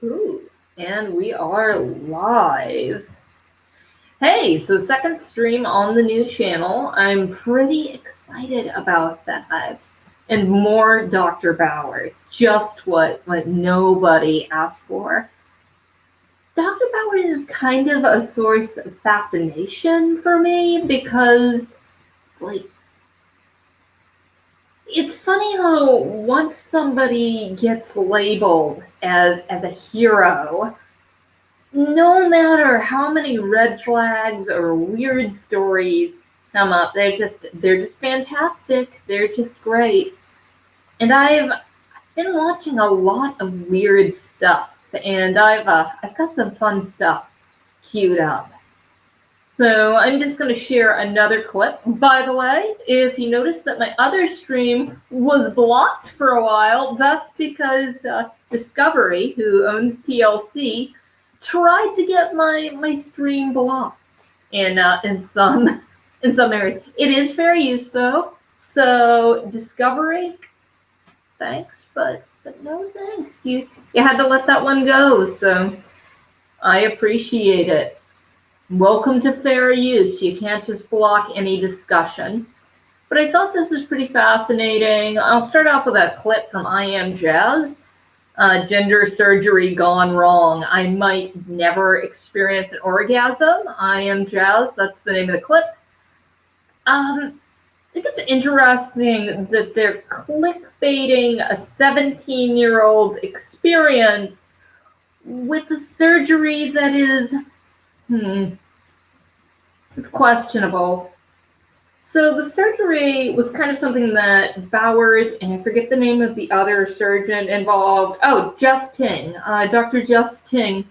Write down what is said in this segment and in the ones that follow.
Ooh, and we are live. Hey, so second stream on the new channel. I'm pretty excited about that. And more Dr. Bowers. Just what nobody asked for. Dr. Bowers is kind of a source of fascination for me because it's like it's funny how once somebody gets labeled as a hero, no matter how many red flags or weird stories come up, they're just fantastic. They're just great. And I've been watching a lot of weird stuff, and I've got some fun stuff queued up. So I'm just going to share another clip. By the way, if you notice that my other stream was blocked for a while, that's because Discovery, who owns TLC, tried to get my stream blocked in some areas. It is fair use though, so Discovery, thanks, but no thanks. You had to let that one go, so I appreciate it. Welcome to fair use. You can't just block any discussion. But I thought this was pretty fascinating. I'll start off with a clip from I Am Jazz. Gender surgery gone wrong. I might never experience an orgasm. I Am Jazz, that's the name of the clip. I think it's interesting that they're clickbaiting a 17-year-old's experience with a surgery that is it's questionable. So the surgery was kind of something that Bowers, and I forget the name of the other surgeon involved. Oh, Just Ting, Dr. Just Ting,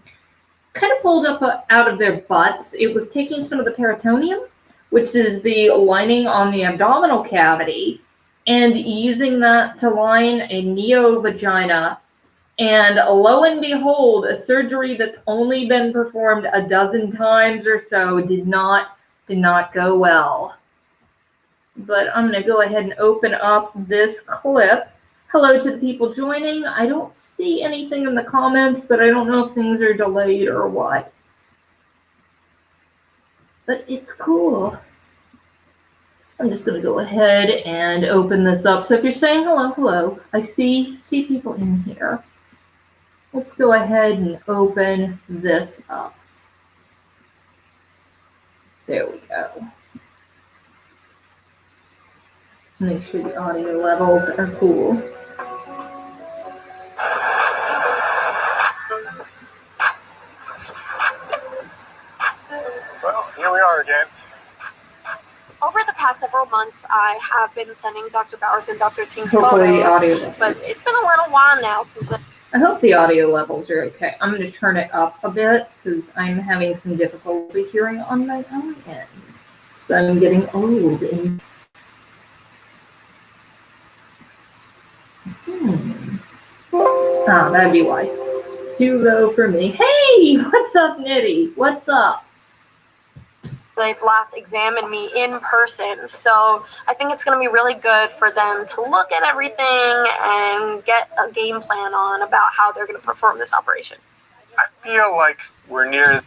kind of pulled up out of their butts. It was taking some of the peritoneum, which is the lining on the abdominal cavity, and using that to line a neo-vagina. And lo and behold, a surgery that's only been performed a dozen times or so did not go well. But I'm going to go ahead and open up this clip. Hello to the people joining. I don't see anything in the comments, but I don't know if things are delayed or what. But it's cool. I'm just going to go ahead and open this up. So if you're saying hello, I see people in here. Let's go ahead and open this up. There we go. Make sure the audio levels are cool. Well, here we are again. Over the past several months, I have been sending Dr. Bowers and Dr. Ting photos, but it's been a little while now since I hope the audio levels are okay. I'm going to turn it up a bit because I'm having some difficulty hearing on my own end. So I'm getting old. And that'd be why. Too low for me. Hey, what's up, Nitty? What's up? they've last examined me in person. So I think it's going to be really good for them to look at everything and get a game plan on about how they're going to perform this operation. I feel like we're near...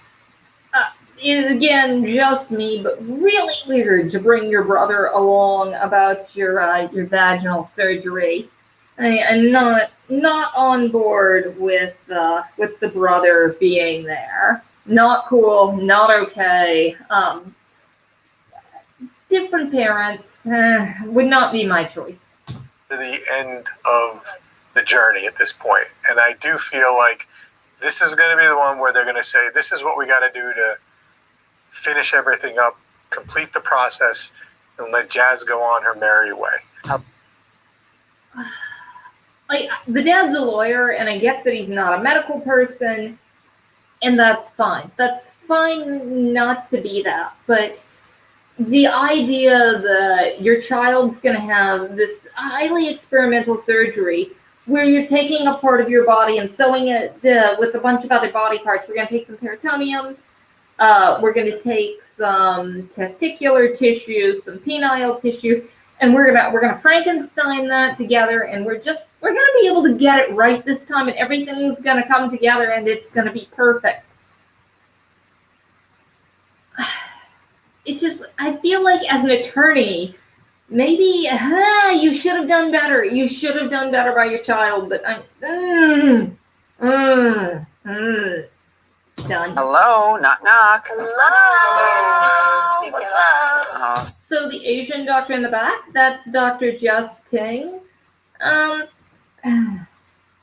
Again, just me, but really weird to bring your brother along about your vaginal surgery. I'm not on board with the brother being there. Not cool. Not okay. Different parents would not be my choice. To the end of the journey at this point, and I do feel like this is going to be the one where they're going to say, "This is what we got to do to finish everything up, complete the process, and let Jazz go on her merry way." The dad's a lawyer, and I get that he's not a medical person, and that's fine. That's fine not to be that. But the idea that your child's going to have this highly experimental surgery where you're taking a part of your body and sewing it with a bunch of other body parts. We're going to take some peritoneum. We're going to take some testicular tissue, some penile tissue, and we're gonna Frankenstein that together, and we're gonna be able to get it right this time, and everything's gonna come together, and it's gonna be perfect. It's just, I feel like as an attorney, maybe you should have done better. You should have done better by your child, but I'm done. Hello, knock knock. Hello. What's up? So the Asian doctor in the back, that's Dr. Justing.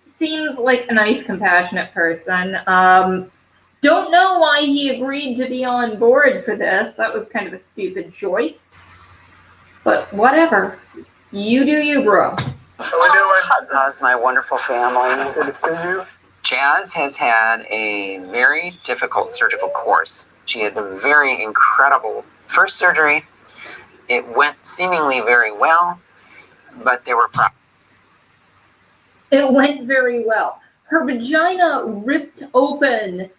Seems like a nice, compassionate person. Don't know why he agreed to be on board for this. That was kind of a stupid choice. But whatever. You do you, bro. So we're doing. How's my wonderful family? Good to see you. Jazz has had a very difficult surgical course. She had a very incredible first surgery. It went seemingly very well, but there were problems. It went very well. Her vagina ripped open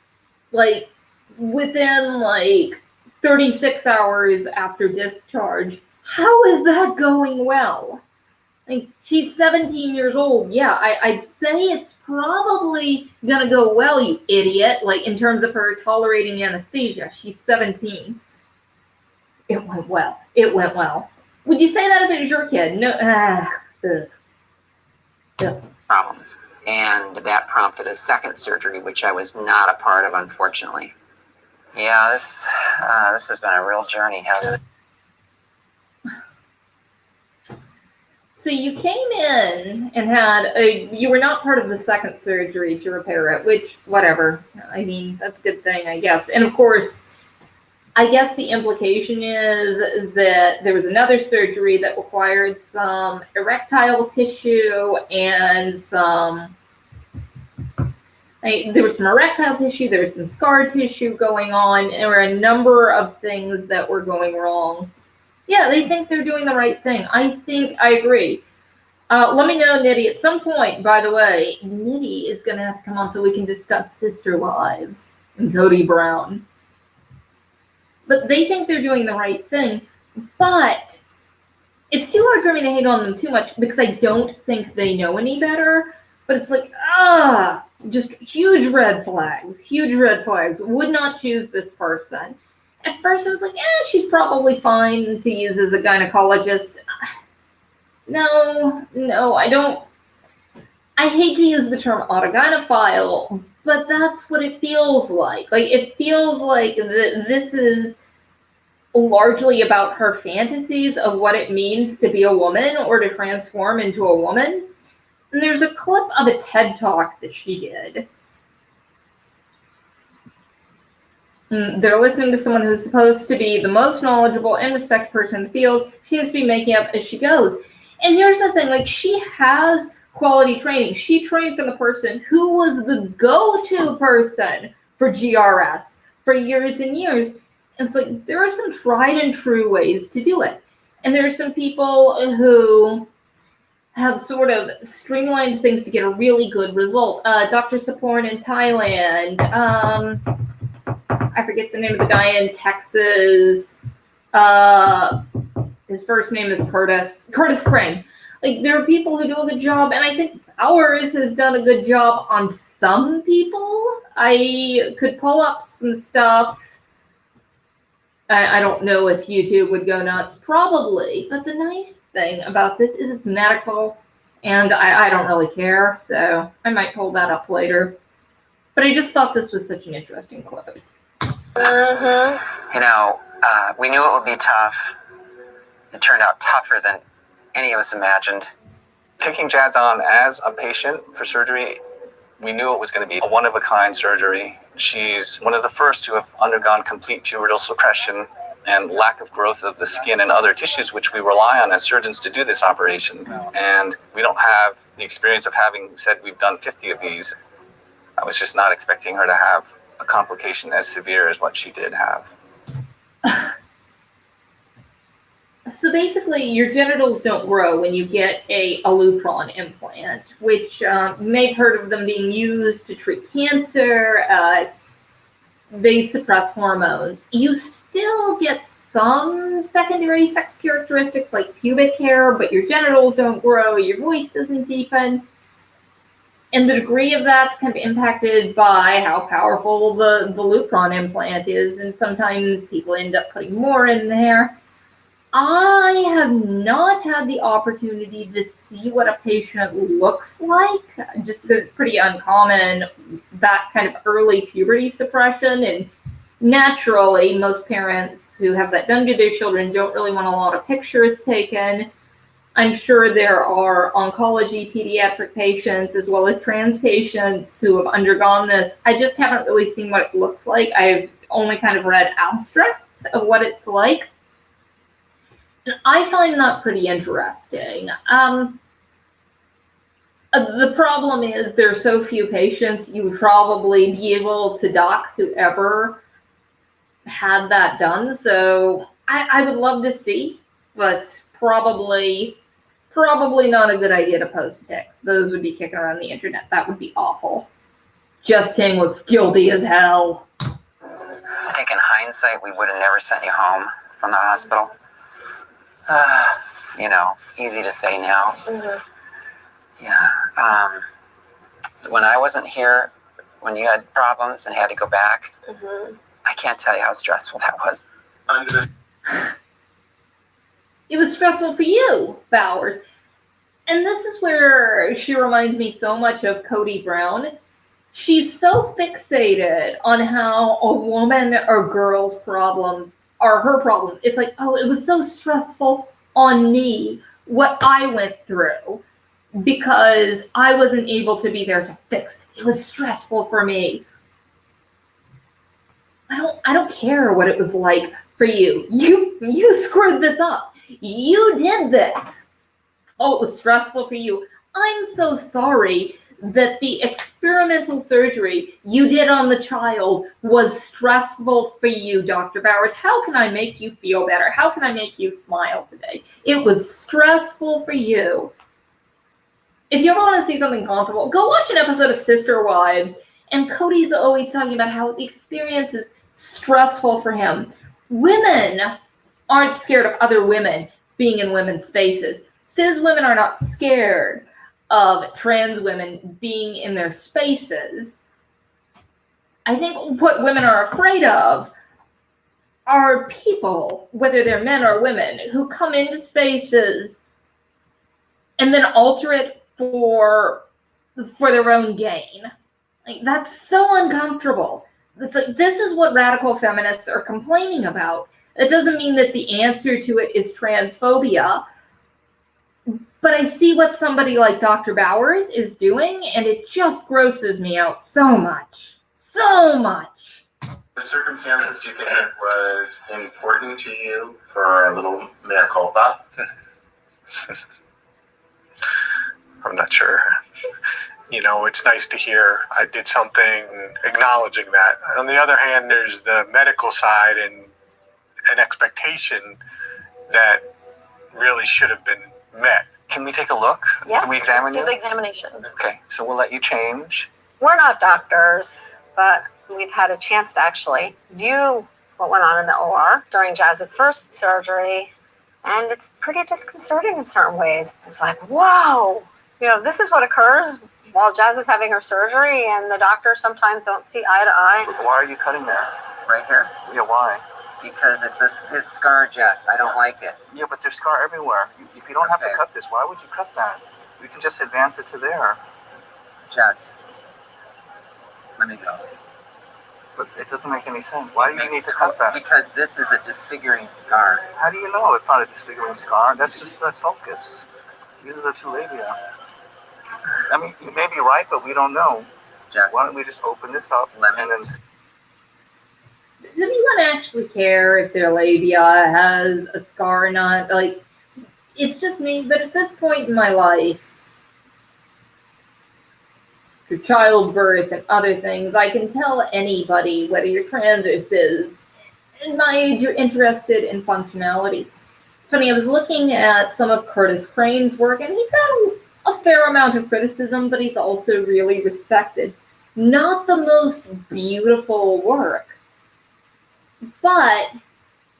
like within 36 hours after discharge. How is that going well? Like, she's 17 years old. Yeah, I'd say it's probably gonna go well, you idiot. Like, in terms of her tolerating anesthesia, she's 17. It went well. It went well. Would you say that if it was your kid? No. Problems. And that prompted a second surgery, which I was not a part of, unfortunately. Yeah, this has been a real journey, hasn't it? So you came in and you were not part of the second surgery to repair it, which, whatever. I mean, that's a good thing, I guess. And of course, I guess the implication is that there was another surgery that required some erectile tissue and there was some erectile tissue, there was some scar tissue going on, and there were a number of things that were going wrong. Yeah, they think they're doing the right thing. I agree. Let me know, Nitty, at some point. By the way, Nitty is going to have to come on so we can discuss Sister Wives and Kody Brown. But they think they're doing the right thing. But it's too hard for me to hate on them too much because I don't think they know any better. But it's like, just huge red flags. Huge red flags. Would not choose this person. At first, I was like, she's probably fine to use as a gynecologist. No, I don't. I hate to use the term autogynephile, but that's what it feels like. Like, it feels like this is largely about her fantasies of what it means to be a woman or to transform into a woman. And there's a clip of a TED Talk that she did. They're listening to someone who's supposed to be the most knowledgeable and respected person in the field. She has to be making up as she goes. And here's the thing, she has quality training. She trained from the person who was the go-to person for GRS for years and years. And it's like, there are some tried and true ways to do it. And there are some people who have sort of streamlined things to get a really good result. Dr. Saporn in Thailand, I forget the name of the guy in Texas. His first name is Curtis Crane. There are people who do a good job, and I think ours has done a good job on some people. I could pull up some stuff. I don't know if YouTube would go nuts. Probably. But the nice thing about this is it's medical, and I don't really care, so I might pull that up later. But I just thought this was such an interesting clip. We knew it would be tough. It turned out tougher than any of us imagined. Taking Jazz on as a patient for surgery, we knew it was going to be a one-of-a-kind surgery. She's one of the first to have undergone complete pubertal suppression and lack of growth of the skin and other tissues, which we rely on as surgeons to do this operation. And we don't have the experience of having said we've done 50 of these. I was just not expecting her to have a complication as severe as what she did have. So basically, your genitals don't grow when you get a Lupron implant, which you may have heard of them being used to treat cancer. they suppress hormones. You still get some secondary sex characteristics like pubic hair, but your genitals don't grow, your voice doesn't deepen. And the degree of that's kind of impacted by how powerful the Lupron implant is, and sometimes people end up putting more in there. I have not had the opportunity to see what a patient looks like, just because it's pretty uncommon, that kind of early puberty suppression. And naturally, most parents who have that done to their children don't really want a lot of pictures taken. I'm sure there are oncology pediatric patients as well as trans patients who have undergone this. I just haven't really seen what it looks like. I've only kind of read abstracts of what it's like. And I find that pretty interesting. The problem is there are so few patients. You would probably be able to dox whoever had that done. So I would love to see, but probably not a good idea to post pics. Those would be kicking around the internet. That would be awful. Justin looks guilty as hell. I think in hindsight, we would have never sent you home from the hospital. Easy to say now. Mm-hmm. Yeah. When I wasn't here, when you had problems and had to go back, Mm-hmm. I can't tell you how stressful that was. It was stressful for you, Bowers. And this is where she reminds me so much of Kody Brown. She's so fixated on how a woman or girl's problems are her problems. It's like, oh, it was so stressful on me, what I went through, because I wasn't able to be there to fix it. It was stressful for me. I don't care what it was like for you. You screwed this up. You did this. Oh, it was stressful for you. I'm so sorry that the experimental surgery you did on the child was stressful for you, Dr. Bowers. How can I make you feel better? How can I make you smile today? It was stressful for you. If you ever want to see something comparable, go watch an episode of Sister Wives, and Cody's always talking about how the experience is stressful for him. Women aren't scared of other women being in women's spaces. Cis women are not scared of trans women being in their spaces. I think what women are afraid of are people, whether they're men or women, who come into spaces and then alter it for their own gain. Like, that's so uncomfortable. It's like, this is what radical feminists are complaining about. It doesn't mean that the answer to it is transphobia, but I see what somebody like Dr. Bowers is doing, and it just grosses me out so much. So much. The circumstances, do you think it was important to you for a little mea culpa? I'm not sure. It's nice to hear I did something acknowledging that. On the other hand, there's the medical side and an expectation that really should have been met. Can we take a look? Yes. Can we examine do you? the examination. Okay, so we'll let you change. We're not doctors, but we've had a chance to actually view what went on in the OR during Jazz's first surgery, and it's pretty disconcerting in certain ways. It's like, whoa, this is what occurs while Jazz is having her surgery, and the doctors sometimes don't see eye to eye. Why are you cutting there? Right here. Yeah, why? Because it's scar, Jess. I don't like it. Yeah, but there's scar everywhere. If you don't have to Okay. cut this, why would you cut that? You can just advance it to there. Jess, let me go. But it doesn't make any sense. Why do you need to cut that? Because this is a disfiguring scar. How do you know it's not a disfiguring scar? That's just the sulcus. These are the two labia. I mean, you may be right, but we don't know. Jess, Why don't we just open this up Let me- and then... Does anyone actually care if their labia has a scar or not? Like, it's just me, but at this point in my life, through childbirth and other things, I can tell anybody, whether you're trans or cis, in my age, you're interested in functionality. It's funny, I was looking at some of Curtis Crane's work, and he's had a fair amount of criticism, but he's also really respected. Not the most beautiful work, But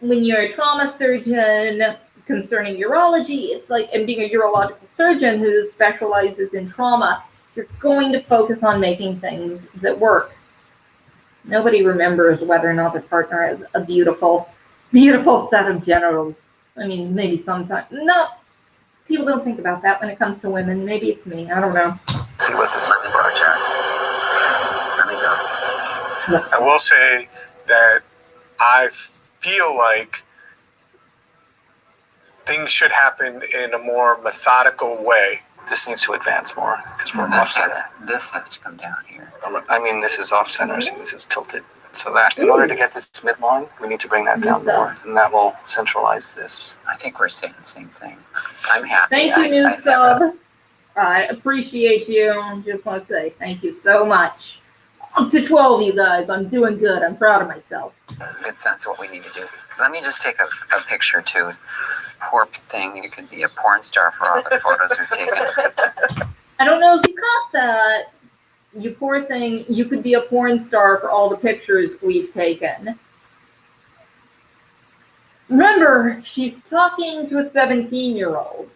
when you're a trauma surgeon concerning urology, it's like, and being a urological surgeon who specializes in trauma, you're going to focus on making things that work. Nobody remembers whether or not their partner has a beautiful, beautiful set of genitals. I mean, maybe sometimes. No, people don't think about that when it comes to women. Maybe it's me. I don't know. See what this is broadcast. Let me go. I will say that I feel like things should happen in a more methodical way. This needs to advance more because we're This off center. has to come down here. I mean, this is off center, so this is tilted. So that in order to get this midline, we need to bring that down more, and that will centralize this. I think we're saying the same thing. I'm happy. Thank you, new sub. I appreciate you. Just want to say thank you so much. Up to 12, you guys. I'm doing good. I'm proud of myself. Good sense of what we need to do. Let me just take a picture too. Poor thing, you could be a porn star for all the photos we've taken. I don't know if you caught that. You poor thing, you could be a porn star for all the pictures we've taken. Remember, she's talking to a 17-year-old.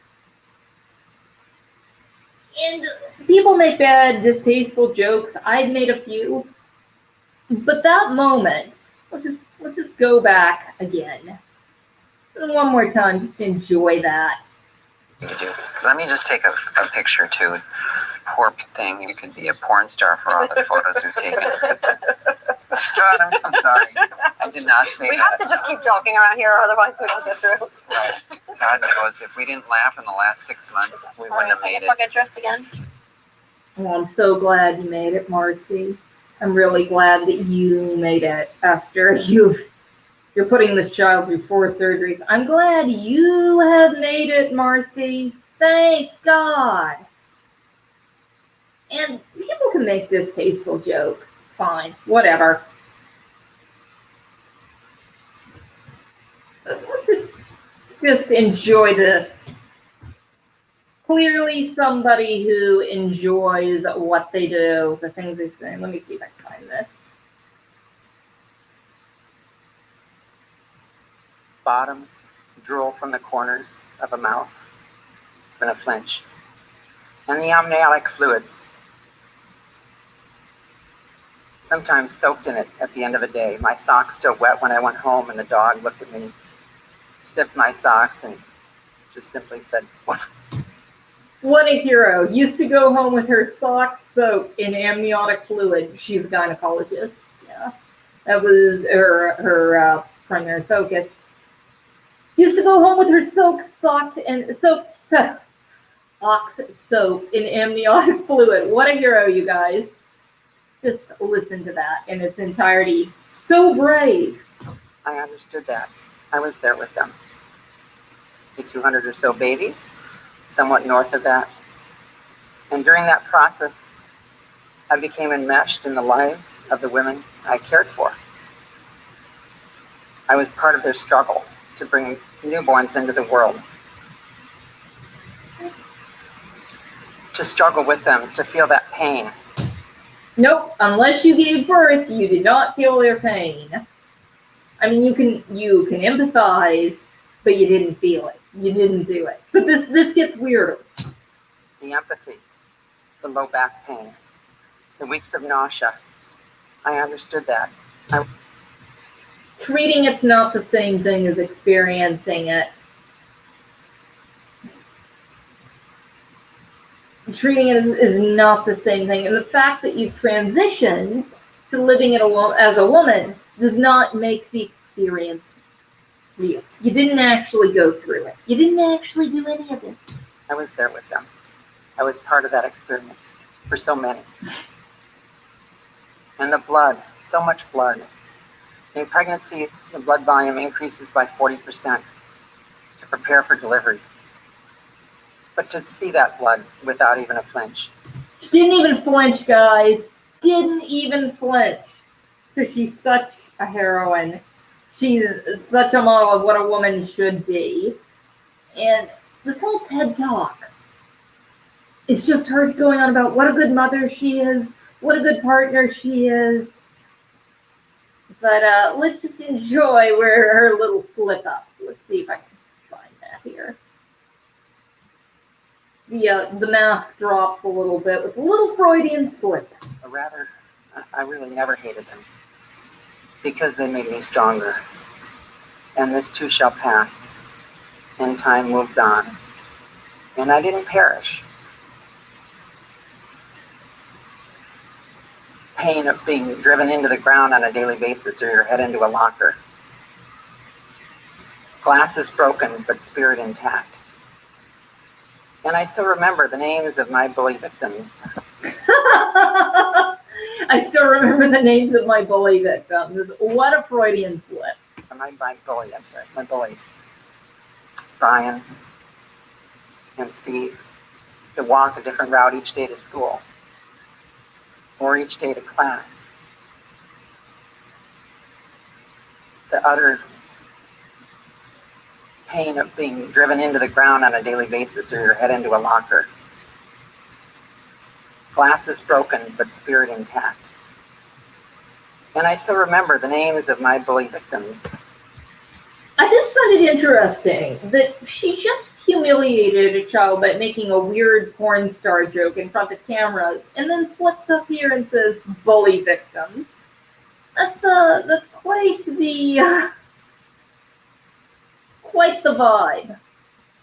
And people make bad, distasteful jokes. I've made a few. But that moment, let's just go back again. One more time, just enjoy that. Let me just take a picture too. Poor thing, you could be a porn star for all the photos we've taken. God, I'm so sorry. I did not say We that. have to just keep joking around here, otherwise we don't get through. Right. God knows, if we didn't laugh in the last 6 months, we wouldn't have I made guess it. I'll get dressed again. Well, I'm so glad you made it, Marci. I'm really glad that you made it after you're putting this child through 4 surgeries. I'm glad you have made it, Marci. Thank God. And people can make distasteful jokes. Fine, whatever. Let's just enjoy this. Clearly somebody who enjoys what they do, the things they say. Let me see if I can find this. Bottoms drool from the corners of a mouth in a flinch. And the amniotic fluid, sometimes soaked in it at the end of a day. My socks still wet when I went home, and the dog looked at me, sniffed my socks, and just simply said, "Woof." What a hero. Used to go home with her socks soaked in amniotic fluid. She's a gynecologist. Yeah. That was her primary focus. Used to go home with her socks soaked in amniotic fluid. What a hero, you guys. Just listen to that in its entirety. So brave. I understood that. I was there with them. The 200 or so babies, somewhat north of that. And during that process, I became enmeshed in the lives of the women I cared for. I was part of their struggle to bring newborns into the world. To struggle with them, to feel that pain. Nope, unless you gave birth, you did not feel their pain. I mean, you can empathize, but you didn't feel it. You didn't do it. But this gets weirder. The empathy, the low back pain, the weeks of nausea. I understood that. Treating it's not the same thing as experiencing it. Treating it is not the same thing. And the fact that you've transitioned to living as a woman does not make the experience real. You didn't actually go through it. You didn't actually do any of this. I was there with them. I was part of that experience for so many. And the blood, so much blood. In pregnancy, the blood volume increases by 40% to prepare for delivery. But to see that blood without even a flinch. She didn't even flinch, guys. Didn't even flinch. Because she's such a heroine. She's such a model of what a woman should be. And this whole TED Talk is just her going on about what a good mother she is, what a good partner she is. But let's just enjoy where her little slip up. Let's see if I can find that here. The mask drops a little bit with a little Freudian slip. Or rather, I really never hated them because they made me stronger. And this too shall pass, and time moves on. And I didn't perish. Pain of being driven into the ground on a daily basis or your head into a locker. Glass is broken, but spirit intact. And I still remember the names of my bully victims. I still remember the names of my bully victims. What a Freudian slip. My bullies. Brian and Steve. To walk a different route each day to school. Or each day to class. The utter pain of being driven into the ground on a daily basis or your head into a locker. Glass is broken, but spirit intact. And I still remember the names of my bully victims. I just find it interesting that she just humiliated a child by making a weird porn star joke in front of cameras, and then slips up here and says bully victims. That's quite the vibe.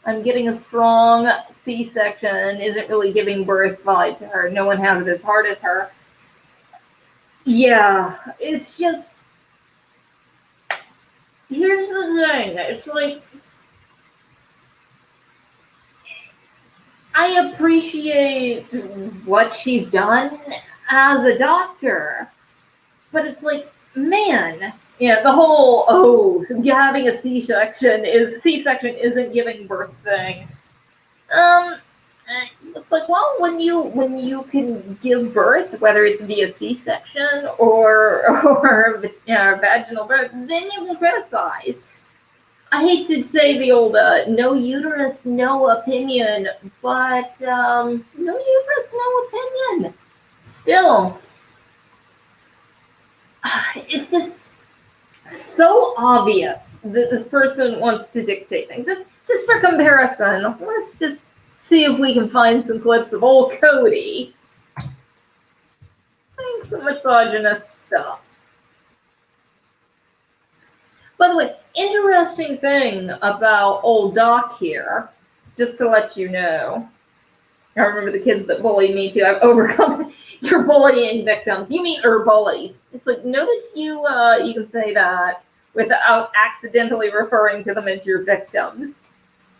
I'm getting a strong C-section, isn't really giving birth vibe to her. No one has it as hard as her. Yeah, it's just... Here's the thing. It's like... I appreciate what she's done as a doctor. But it's like, man... Yeah, the whole, having a C-section isn't giving birth thing. It's like, well, when you can give birth, whether it's via C-section or vaginal birth, then you can criticize. I hate to say the old no uterus, no opinion, but no uterus, no opinion. Still, it's just so obvious that this person wants to dictate things. Just for comparison, let's just see if we can find some clips of old Kody saying some misogynist stuff. By the way, interesting thing about old Doc here, just to let you know. I remember the kids that bullied me too. I've overcome your bullying victims. You mean bullies. It's like, notice you can say that without accidentally referring to them as your victims.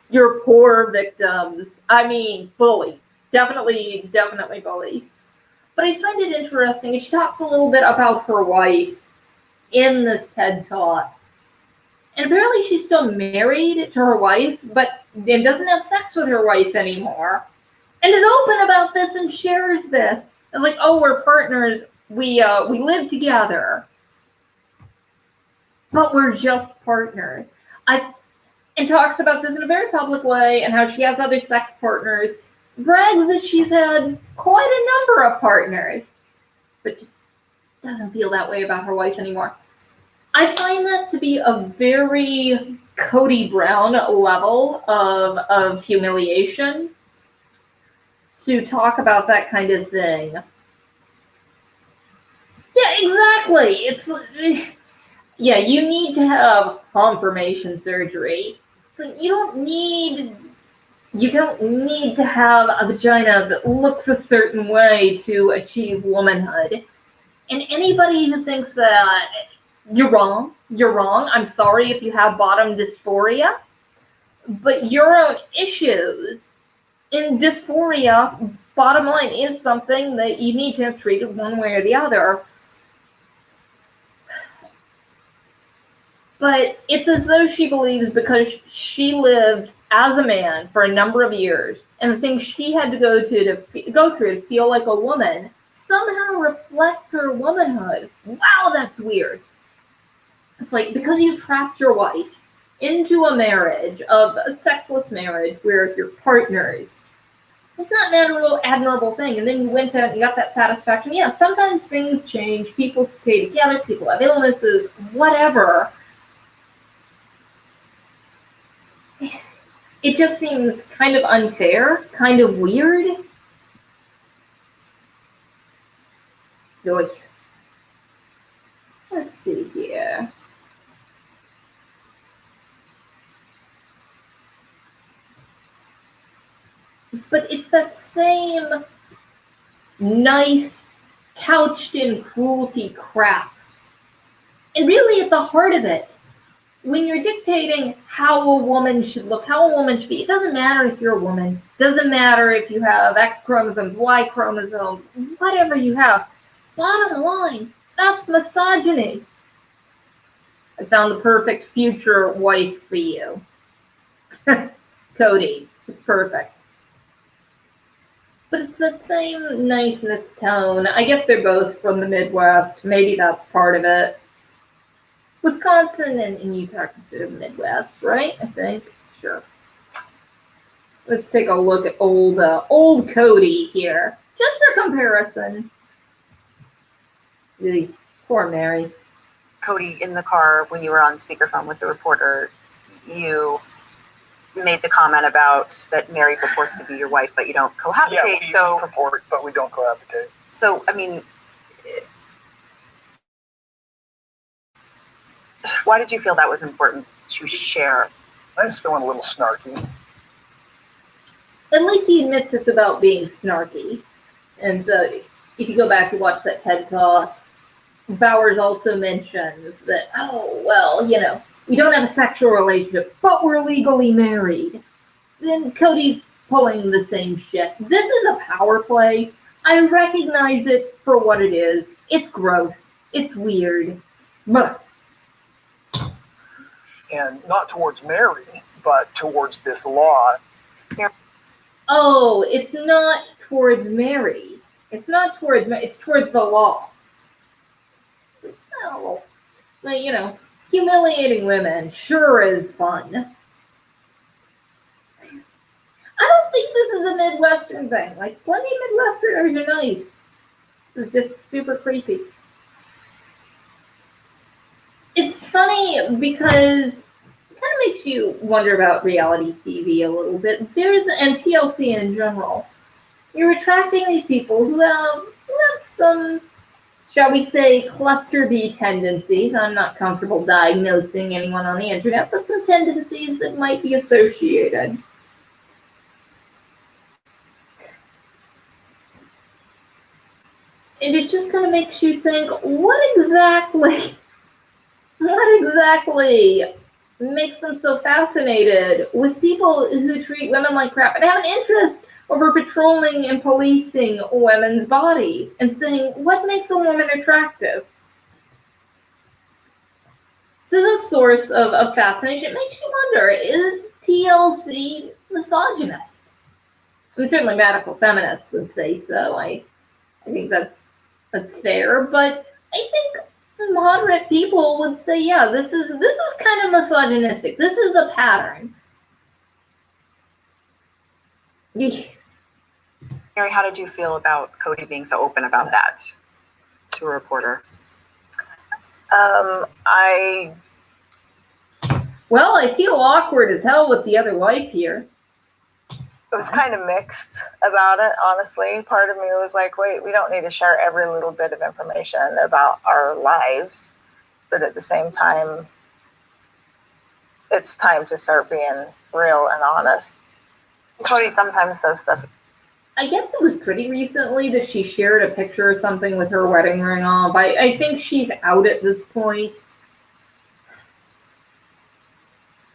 Your poor victims. I mean, bullies. Definitely bullies. But I find it interesting. She talks a little bit about her wife in this TED Talk. And apparently she's still married to her wife, but then doesn't have sex with her wife anymore. And is open about this and shares this. It's like, oh, we're partners. We live together, but we're just partners. And talks about this in a very public way and how she has other sex partners. Brags that she's had quite a number of partners, but just doesn't feel that way about her wife anymore. I find that to be a very Kody Brown level of humiliation. To talk about that kind of thing. Yeah, exactly. It's you need to have confirmation surgery. So you don't need to have a vagina that looks a certain way to achieve womanhood. And anybody who thinks that you're wrong. I'm sorry if you have bottom dysphoria, but your own issues in dysphoria, bottom line, is something that you need to have treated one way or the other. But it's as though she believes because she lived as a man for a number of years, and the things she had to go through to feel like a woman somehow reflects her womanhood. Wow, that's weird. It's like, because you trapped your wife into a marriage, of a sexless marriage where you're partners, It's not an admirable thing. And then you went out and you got that satisfaction. Yeah, sometimes things change. People stay together. People have illnesses, whatever. It just seems kind of unfair, kind of weird. Let's see here. But it's that same nice, couched in cruelty crap. And really at the heart of it, when you're dictating how a woman should look, how a woman should be, it doesn't matter if you're a woman. It doesn't matter if you have X chromosomes, Y chromosomes, whatever you have. Bottom line, that's misogyny. I found the perfect future wife for you. Kody. It's perfect. But it's that same niceness tone. I guess they're both from the Midwest. Maybe that's part of it. Wisconsin and Utah are considered the Midwest, right? I think. Sure. Let's take a look at old Kody here, just for comparison. Really, poor Mary. Kody, in the car when you were on speakerphone with the reporter, you made the comment about that Mary purports to be your wife, but you don't cohabitate. Yeah, we purport, but we don't cohabitate. So, I mean, why did you feel that was important to share? I was feeling a little snarky. At least he admits it's about being snarky. And so if you go back and watch that TED Talk, Bowers also mentions that, oh, well, you know, we don't have a sexual relationship, but we're legally married. Then Kody's pulling the same shit. This is a power play. I recognize it for what it is. It's gross. It's weird. But And not towards Mary, but towards this law. oh, it's not towards Mary. It's not towards Mary. It's towards the law. Oh, well, you know, humiliating women sure is fun. I don't think this is a Midwestern thing. Like, plenty of Midwesterners are nice. It's just super creepy. It's funny because it kind of makes you wonder about reality TV a little bit. And TLC in general. You're attracting these people who have some, shall we say, cluster B tendencies. I'm not comfortable diagnosing anyone on the internet, but some tendencies that might be associated. And it just kind of makes you think, what exactly makes them so fascinated with people who treat women like crap and have an interest over patrolling and policing women's bodies and saying, what makes a woman attractive? This is a source of fascination. It makes you wonder, is TLC misogynist? I mean, certainly radical feminists would say so. I think that's fair, but I think moderate people would say, yeah, this is kind of misogynistic. This is a pattern. Mary, how did you feel about Kody being so open about that to a reporter? Well, I feel awkward as hell with the other wife here. It was kind of mixed about it, honestly. Part of me was like, wait, we don't need to share every little bit of information about our lives. But at the same time, it's time to start being real and honest. Kody sometimes does stuff. I guess it was pretty recently that she shared a picture or something with her wedding ring off. I think she's out at this point.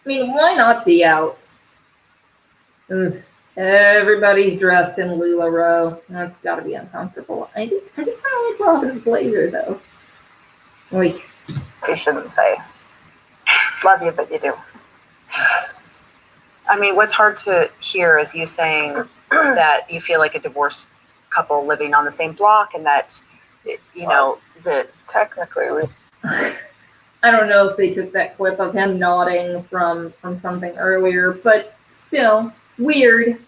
I mean, why not be out? Ugh. Everybody's dressed in LuLaRoe. That's got to be uncomfortable. I think I like Robin's blazer, though. Oy. You shouldn't say. Love you, but you do. I mean, what's hard to hear is you saying that you feel like a divorced couple living on the same block and that, you know, that Technically, we. I don't know if they took that clip of him nodding from something earlier, but still, weird.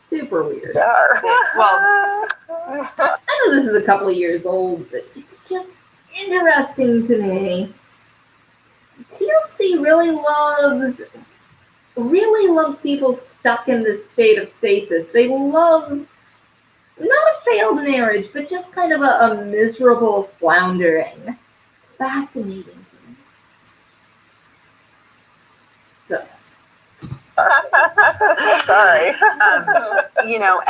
Super weird. They are. Well- I know this is a couple of years old, but it's just interesting to me. TLC really loves people stuck in this state of stasis. They love not a failed marriage, but just kind of a miserable floundering. It's fascinating to me. So, Sorry.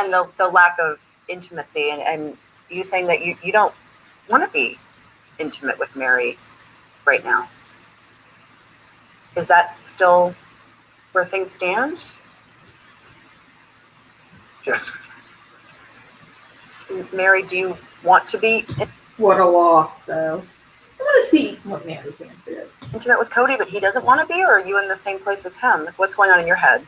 And the lack of intimacy and you saying that you don't want to be intimate with Mary right now. Is that still where things stand? Yes. Mary, do you want to be what a loss, though. I want to see what Mary's answer is. intimate with Kody, but he doesn't want to be, or are you in the same place as him? What's going on in your head?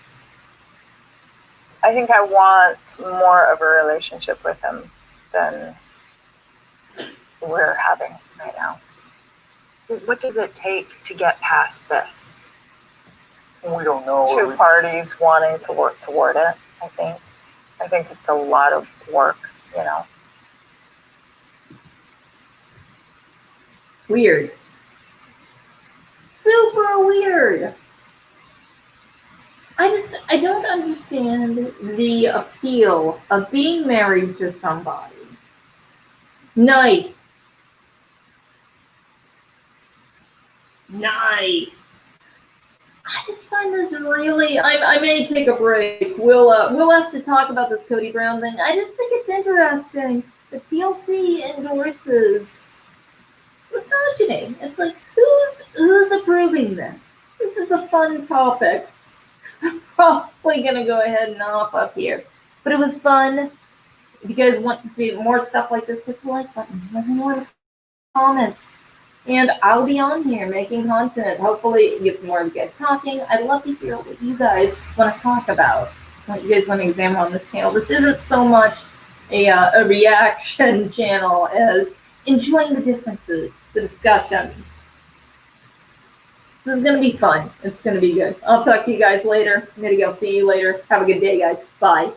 I think I want more of a relationship with him than we're having right now. What does it take to get past this? We don't know. Two parties wanting to work toward it, I think. I think it's a lot of work, Weird. Super weird. I don't understand the appeal of being married to somebody. Nice. I just find this really. I may take a break. We'll have to talk about this Kody Brown thing. I just think it's interesting. The TLC endorses misogyny. It's like who's approving this? This is a fun topic. I'm probably gonna go ahead and hop up here, but it was fun. If you guys want to see more stuff like this, hit the like button. Let me know in the comments. And I'll be on here making content. Hopefully get some more of you guys talking. I'd love to hear what you guys want to talk about, what you guys want to examine on this channel. This isn't so much a reaction channel as enjoying the differences, the discussions. This is going to be fun. It's going to be good. I'll talk to you guys later. I'm going to go see you later. Have a good day, guys. Bye.